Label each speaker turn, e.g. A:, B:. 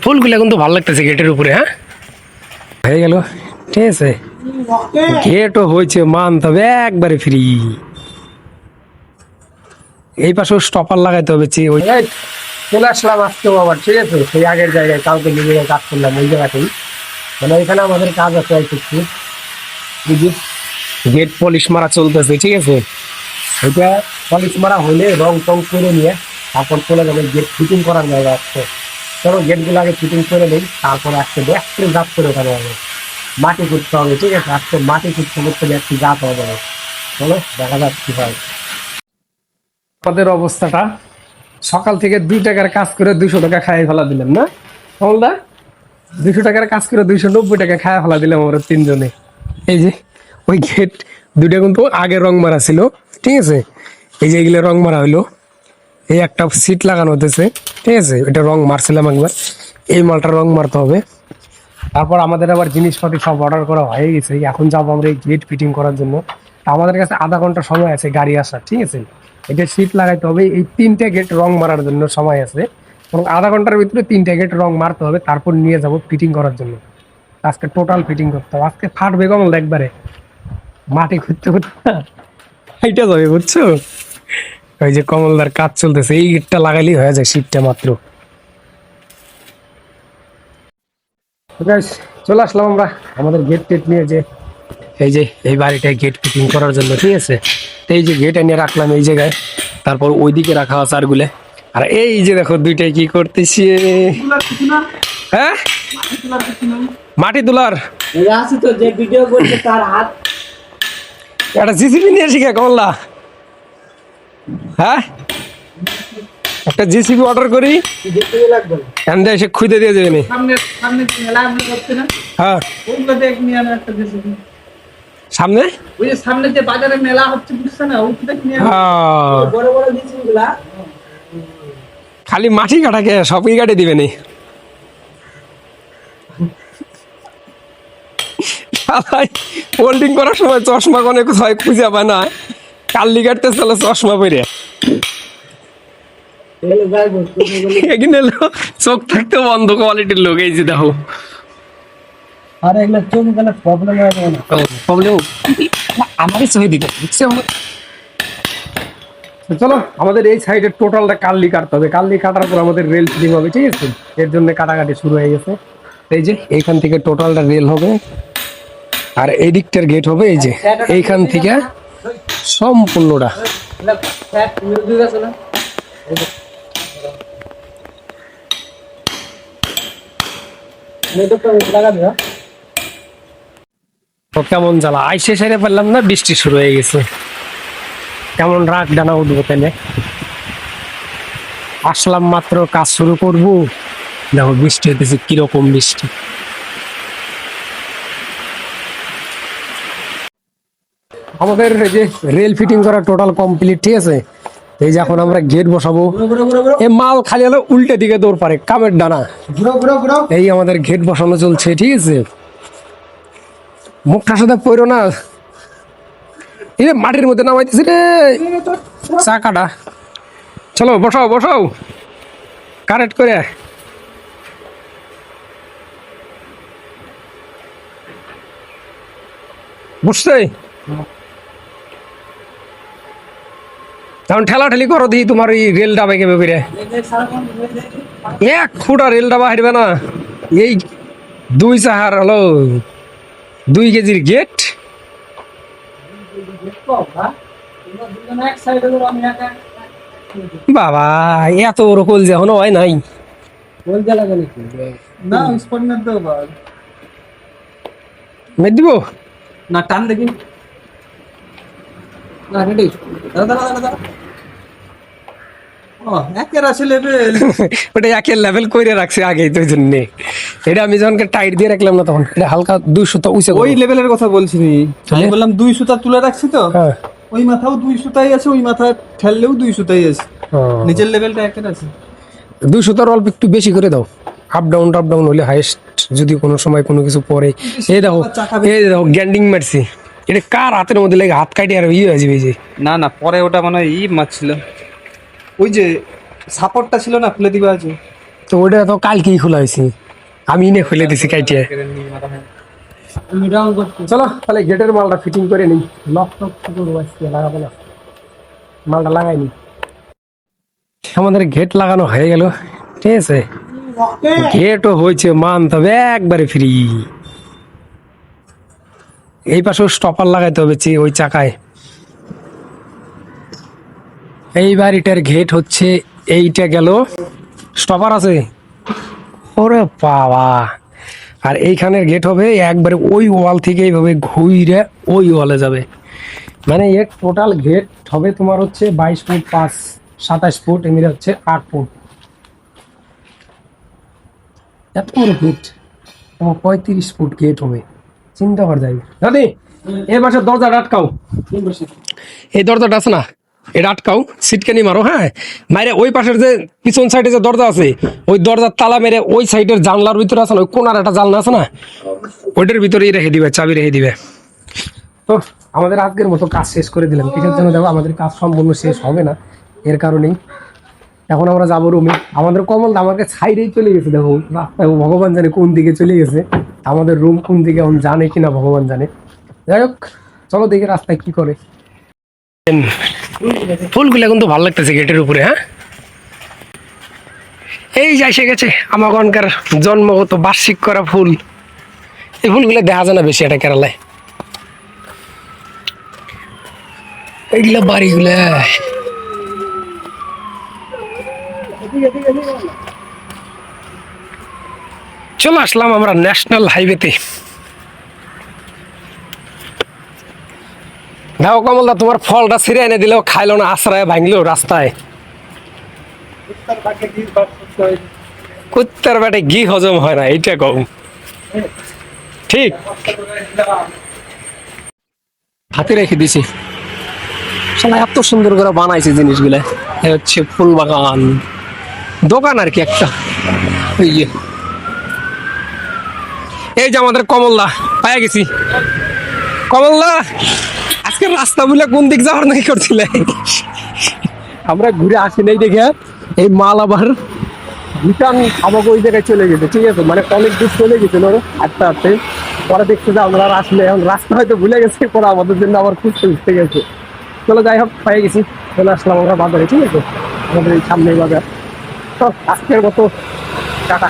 A: ফুলগুলো কিন্তু ভালো লাগতেছে গেটের উপরে। হ্যাঁ, হয়ে গেল, ঠিক আছে। গেটও হয়েছে মান, তবে একবারে ফ্রি। এই পাশেও স্টপার লাগাইতে হবে। চলে আসলাম আজকেও আবার, ঠিক আছে, সেই আগের জায়গায়। কালকে নিজে কাজ করলাম ওই জায়গাতেই, মানে এখানে আমাদের কাজ আছে একটু। গেট পলিশ মারা চলতেছে, ঠিক আছে। এটা পলিশ মারা হলে রং টং করে নিয়ে তারপর চলে যাবে গেট ফিটিং করার জায়গা আছে। চলো গেটগুলো আগে ফিটিং করে নিই, তারপরে আজকে ব্যাগটি জাত করে ওখানে হবে, মাটি খুঁজতে হবে, ঠিক আছে। আজকে মাটি খুঁজতে করতে ব্যাগটি জাত হবে। চলো দেখা যাক কি হয়। আমাদের অবস্থাটা সকাল থেকে 2 টাকার কাজ করে 200 টাকা খাইয়ে ফেলা দিলাম না কমলদা। 200 টাকার কাজ করে 290 টাকা খাইয়ে ফেলা দিলাম আমরা তিনজনে। এই যে ওই গেট দুইটা কিন্তু আগে রং মারা ছিল, ঠিক আছে। এই যে এগুলো রং মারা হইলো, এই একটা সিট লাগানো হতেছে, ঠিক আছে। এটা রং মারছিলাম একবার, এই মালটা রং মারতে হবে। তারপর আমাদের আবার জিনিসপাতি সব অর্ডার করা হয়ে গেছে। এখন যাবো আমরা এই গেট ফিটিং করার জন্য। আমাদের কাছে আধা ঘন্টা সময় আছে গাড়ি আসার, ঠিক আছে। এটা সিট লাগাইতে হবে, এই 3টে গেট রং মারার জন্য সময় আছে, এবং আধা ঘন্টার ভিতরে 3টে গেট রং মারতে হবে। তারপর নিয়ে যাব ফিটিং করার জন্য। আজকে টোটাল ফিটিং করতে হবে। আজকে ফাটবে কমল একবারে, মাটি খুঁজতে খুঁজতে এইটা যাবে, বুঝছো। ওই যে কমলদার কাজ চলতেছে, এই গেটটা লাগাইলেই হয়ে যায় শীতটা মাত্র। চলে আসলাম আমরা আমাদের গেট টেট নিয়ে, যে এই যে এই বাড়িটায় গেট ফিটিং করার জন্য, ঠিক আছে। এই যে গেট এনে রাখলাম এই জায়গায়, তারপর ওইদিকে রাখা আছে আরগুলে। আর এই যে দেখো দুইটাই কি করতেছি। হ্যাঁ, মাটি তোলার একটা জিসিবি নিয়ে শিখে কমলা। হ্যাঁ, একটা জিসিবি অর্ডার করি, এসে খুঁজে দিয়ে যাবে। হ্যাঁ, সামনে ওই যে সামনে যে বাজারে মেলা হচ্ছে, বুঝছ না, বড় বড় জিনিসগুলা খালি মাটি কাটাকে সবই কাটে দিবে নি। হোল্ডিং করার সময় চশমা কোনে হয় খুঁজে পায় না, কাল্লি কাটতে চলে চশমা পরে। এখানে চোখ থাকতে বন্ধ কোয়ালিটির লোক, এই যে দেখো। আর এগুলো চোখ গেলে প্রবলেম হয় না, প্রবলেম আমারই সহি দিকে বুঝছো। চলো আমাদের এই সাইডের টোটালটা কাল্লি কাটতে হবে। কাল্লি কাটার পর আমাদের রেল ফিটিং হবে, ঠিক আছে। এর জন্য কাটাকাটি শুরু হয়ে গেছে। এই যে এইখান থেকে টোটালটা রেল হবে, আর এই দিকটার গেট হবে। এই যে এইখান থেকে সম্পূর্ণটা। কেমন জ্বালা, আইসে সেরে পারলাম না, বৃষ্টি শুরু হয়ে গেছে। কেমন রাগ ডানা উঠবো তাহলে। আসলাম মাত্র কাজ শুরু করবো, দেখো বৃষ্টি হতেছে, কিরকম বৃষ্টি। আমাদের এই যে রেল ফিটিং করা টোটাল কমপ্লিট, ঠিক আছে। এই যে এখন আমরা গেট বসাবো। এই মাল খালি হলো উল্টে দিকে দৌড় পারে, কামের ডানা। এই আমাদের গেট বসানো চলছে, ঠিক আছে। মুখটার সাথে পড়ো না, এই মাটির মধ্যে নামাইতেছি রে চাকাটা। চলো বসাও বসাও কারেক্ট করে। বুঝতে তখন ঠেলা ঠেলি করো, দিই তোমার এই রেল ডাবে কেবে করে 1 ফুটা রেল ডাবা হারবে না। এই 2 চাহার হলো 2 কেজির গেট। বাবা এত বড় কলজা এখনো হয় নাই। মেদ দিব না, টান দেখি না, রেডি। ওটা একের লেভেল করে রাখছে আগেই, তো জন্য এটা আমি যখন টাইট দিয়ে রাখলাম না, তখন এটা হালকা 2 সুতা উঁচে।
B: ওই লেভেলের কথা বলছি, আমি বললাম 2 সুতা তুলে রাখছি তো। ওই মাথাও 2 সুতাই আছে, ওই মাথা ঠেললেও 2 সুতাই আছে, নিচের লেভেলটা একের আছে।
A: 2 সুতার অল্প একটু বেশি করে দাও, আপ ডাউন হলে হাইস্ট। যদি কোনো সময় কোনো কিছু পরে, এই দেখো গ্যান্ডিং মারছি, এটা কার হাতের মধ্যে লেগে হাত কাটি আর ইয়ে হয়ে যাবে। যে
B: না না, পরে ওটা মানে মারছিল, ওই যে সাপোর্টটা ছিল না, খুলে দিবা আছে।
A: তো ওটা তো কালকেই খোলা হয়েছে, আমি এনে খুলে দিছি কাইটে। চলো তাহলে গেটের মালটা ফিটিং করে নিই, লক টক করবো আজকে, লাগাবো না, মালটা লাগাইনি। আমাদের গেট লাগানো হয়ে গেল, ঠিক আছে, গেটও হয়েছে মান, তবে একবারে ফ্রি। এই পাশেও স্টপার লাগাইতে হবে ওই চাকায়। এই বাড়িটার গেট হচ্ছে এইটা গেল, স্টপার আছে, ওরে বাবা। আর এইখানের গেট হবে একবারে ওই ওয়াল থেকে এইভাবে ঘুরে ওই ওয়ালে যাবে, মানে এর টোটাল গেট হবে তোমার হচ্ছে 22 ফুট 5, 27 ফুট, এমনি হচ্ছে 8 ফুট। এত বড় গেট, 35 ফুট গেট হবে, চিন্তা করা যায়। দাদি এই পাশে দরজাটা আটকাও, এই দরজাটা আছে না, এটা আটকাও, সিটকানি মারো, হ্যাঁ মাইরে ওই পাশের যে পিছন সাইডে যে দরজা আছে ওই দরজার তালা মেরে ওই সাইডের জানলার ভিতরে আছে না, ওই কোনার একটা জানলা আছে না, ওইটার ভিতরেই রেখে দিবে, চাবি রেখে দিবে। তো আমাদের আজকের মতো কাজ শেষ করে দিলাম, কিসের জন্য দেখো আমাদের কাজ সম্পূর্ণ শেষ হবে না, এর কারণেই এখন আমরা যাবো রুমে। আমাদের কমল আমাকে ছাইরেই চলে গেছে, দেখো রাস্তায়, ভগবান জানে কোন দিকে চলে গেছে, আমাদের রুম কোন দিকে এখন জানে কিনা ভগবান জানে। যাই হোক চলো দেখি রাস্তায় কি করে। ফুলগুলো কিন্তু ভালো লাগতেছে গেটের উপরে, হ্যাঁ এই যে এসে গেছে আমাগনকার জন্মগত বার্ষিক করা ফুল। এই ফুলগুলো দেখা যায় না বেশি এটা কেরালায়, এইগুলা বাড়িগুলা। চলে আসলাম আমরা ন্যাশনাল হাইওয়েতে। দেখো কমলদা, তোমার ফলটা ছিঁড়ে এনে দিলেও খাইলো না, আশ্রয় ভাঙলো রাস্তায়। কুত্তার বাটে ঘি হজম হয় না, এইটা কম ঠিক। হাতে রেখে দিছি, শালা এত সুন্দর করে বানাইছে জিনিসগুলা। এ হচ্ছে ফুল বাগান, দোকান আর কি একটা। এই যে আমাদের কমলদা পাইয়া গেছি। কমলদা আজকে রাস্তা বলে কোন দিক যাওয়ার নাকি করছিলে? আমরা ঘুরে আসি নাই দেখে এই মাল আবার রিটার্ন আমাকে ওই জায়গায় চলে গেছে, ঠিক আছে, মানে অনেক দূর চলে গেছিল হাঁটতে হাঁটতে। পরে দেখছে যে আমরা আসলে এখন রাস্তা হয়তো ভুলে গেছে, পরে আমাদের জন্য আবার খুঁজতে খুঁজতে গেছে। চলো যাই হোক পেয়ে গেছি, চলে আসলাম আমরা বাজারে, ঠিক আছে, আমাদের এই সামনে বাজার। তো আজকের মতো টাটা।